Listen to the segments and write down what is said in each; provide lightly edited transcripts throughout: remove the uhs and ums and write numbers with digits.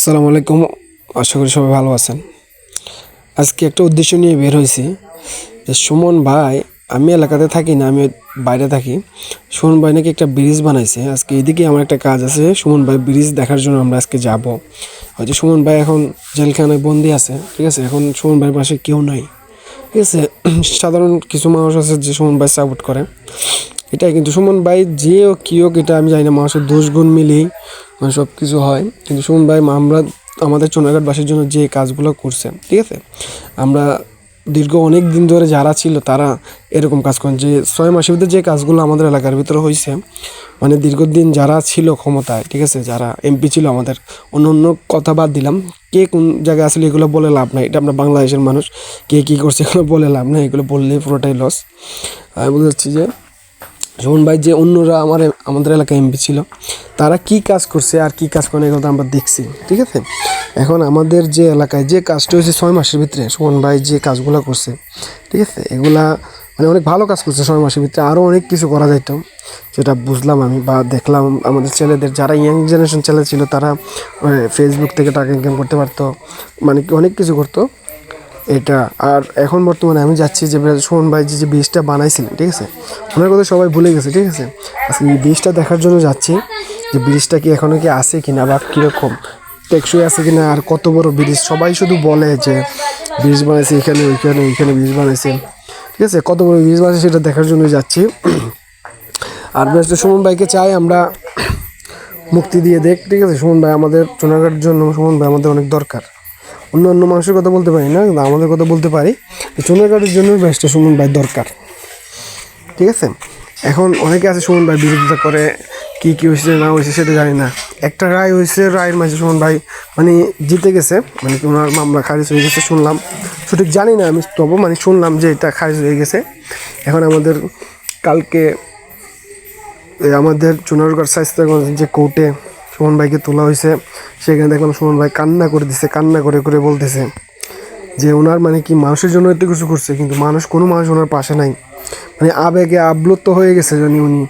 আসসালামু আলাইকুম। আশা করি সবাই ভালো আছেন। আজকে একটা উদ্দেশ্য নিয়ে বের হয়েছি যে সুমন ভাই, আমি এলাকাতে থাকি না, আমি বাইরে থাকি। সুমন ভাই নাকি একটা ব্রিজ বানাইছে। আজকে এদিকে আমার একটা কাজ আছে, সুমন ভাই ব্রিজ দেখার জন্য আমরা আজকে যাব। হয়তো সুমন ভাই এখন জেলখানায় বন্দি আছে, ঠিক আছে। এখন সুমন ভাইয়ের পাশে কেউ নাই, ঠিক আছে। সাধারণ কিছু মানুষ আছে যে সুমন ভাই সাপোর্ট করে, এটাই। কিন্তু সুমন ভাই যে ও কী হোক এটা আমি জানি না, মানুষের দোষ গুণ মিলেই মানে সব কিছু হয়। কিন্তু সুমন ভাই আমরা আমাদের চুনারঘাটবাসীর জন্য যে কাজগুলো করছে, ঠিক আছে, আমরা দীর্ঘ অনেক দিন ধরে যারা ছিল তারা এরকম কাজ করেন। যে 6 মাসের ভিতরে যে কাজগুলো আমাদের এলাকার ভিতরে হয়েছে, মানে দীর্ঘদিন যারা ছিল ক্ষমতায়, ঠিক আছে, যারা এমপি ছিল আমাদের, অন্য অন্য কথা বাদ দিলাম, কে কোন জায়গায় আসলে এগুলো বলে লাভ নাই। এটা আমরা বাংলাদেশের মানুষ, কে কী করছে এগুলো বলে লাভ নাই, এগুলো বললে পুরোটাই লস। আমি বলতে চাচ্ছি যে সুমন ভাই যে অন্যরা আমাদের এলাকায় এমপি ছিল, তারা কি কাজ করছে আর কি কাজ করে এগুলো তো আমরা দেখছি, ঠিক আছে। এখন আমাদের যে এলাকায় যে কাজটা হয়েছে 6 মাসের ভিতরে, সুমন ভাই যে কাজগুলো করছে, ঠিক আছে, এগুলা মানে অনেক ভালো কাজ করছে। 6 মাসের ভিতরে আরও অনেক কিছু করা যেত, যেটা বুঝলাম আমি বা দেখলাম। আমাদের ছেলেদের যারা ইয়াং জেনারেশন ছেলে ছিল তারা ফেসবুক থেকে টাকা ইনকাম করতে পারতো, মানে অনেক কিছু করতো এটা। আর এখন বর্তমানে আমি যাচ্ছি যে সুমন ভাই যে ব্রিজটা বানাইছিলেন, ঠিক আছে, ওনার কথা সবাই ভুলে গেছে, ঠিক আছে। আজকে এই ব্রিজটা দেখার জন্য যাচ্ছি যে ব্রিজটা কি এখনও কি আছে কিনা বা কীরকম টেকসই আছে কিনা, আর কত বড় ব্রিজ। সবাই শুধু বলে যে ব্রিজ বানাইছে এখানে ওইখানে ওইখানে ব্রিজ বানাইছে, ঠিক আছে, কত বড় ব্রিজ বানাইছে সেটা দেখার জন্য যাচ্ছি। আর সুমন ভাইকে চাই আমরা মুক্তি দিয়ে দেখ, ঠিক আছে। সুমন ভাই আমাদের চুনারঘাটের জন্য, সুমন ভাই আমাদের অনেক দরকার। অন্য অন্য মানুষের কথা বলতে পারি না, কিন্তু আমাদের কথা বলতে পারি। চুনারঘাটের জন্য বেস্টটা সুমন ভাই দরকার, ঠিক আছে। এখন অনেকে আছে সুমন ভাই বিরোধিতা করে, কী কী হয়েছে না হয়েছে সেটা জানি না। একটা রায় হয়েছে, রায়ের মাঝে সুমন ভাই মানে জিতে গেছে, মানে ওনার মামলা খারিজ হয়ে গেছে শুনলাম, সঠিক জানি না আমি, তবু মানে শুনলাম যে এটা খারিজ হয়ে গেছে। এখন আমাদের কালকে আমাদের চুনারগড় স্বাস্থ্যগঞ্জ যে কোর্টে সুমন ভাইকে তোলা হয়েছে, সেখানে দেখলাম সুমন ভাই কান্না করে দিছে, কান্না করে করে বলতেছে যে ওনার মানে কি মানুষের জন্য এত কিছু করছে, কিন্তু কোনো মানুষ ওনার পাশে নাই, মানে আবেগে আপ্লুত হয়ে গেছে জানি, উনি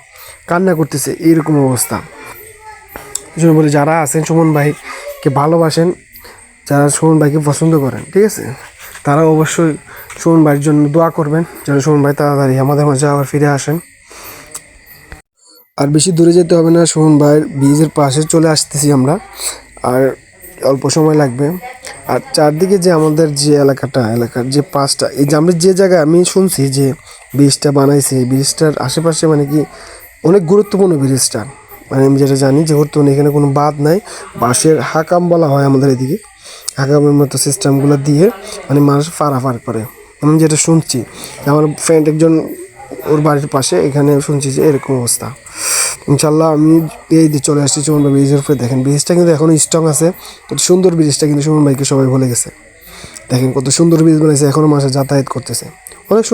কান্না করতেছে, এরকম অবস্থা। এই জন্য বলি, যারা আছেন সুমন ভাইকে ভালোবাসেন, যারা সুমন ভাইকে পছন্দ করেন, ঠিক আছে, তারা অবশ্যই সুমন ভাইয়ের জন্য দোয়া করবেন যেন সুমন ভাই তাড়াতাড়ি আমাদের মাঝে আবার ফিরে আসেন। আর বেশি দূরে যেতে হবে না, সুমন ভাইয়ের ব্রিজের পাশে চলে আসতেছি আমরা, আর অল্প সময় লাগবে। আর চারদিকে যে আমাদের যে এলাকার যে পাঁচটা, এই যে আমরা যে জায়গায় আমি শুনছি যে ব্রিজটা বানাইছে, এই ব্রিজটার আশেপাশে মানে কি অনেক গুরুত্বপূর্ণ ব্রিজটা, মানে আমি যেটা জানি যে গুরুত্বপূর্ণ, এখানে কোনো বাঁধ নাই, বাঁশের হাকাম বলা হয় আমাদের এদিকে, হাকামের মতো সিস্টেমগুলো দিয়ে মানে মানুষ পারাপার করে। আমি যেটা শুনছি, আমার ফ্রেন্ড একজন, ওর বাড়ির পাশে, এখানে শুনছি যে এরকম অবস্থা। ইনশাল্লাহ আমি এই দিয়ে চলে আসছি সুমন ভাই ব্রিজের উপরে। দেখেন ব্রিজটা কিন্তু এখনও স্ট্রং আছে, কত সুন্দর ব্রিজটা, কিন্তু সুমন ভাইকে সবাই ভুলে গেছে। দেখেন কত সুন্দর ব্রিজ বানাইছে, এখনও মানুষ যাতায়াত করতেছে, অনেক সুন্দর।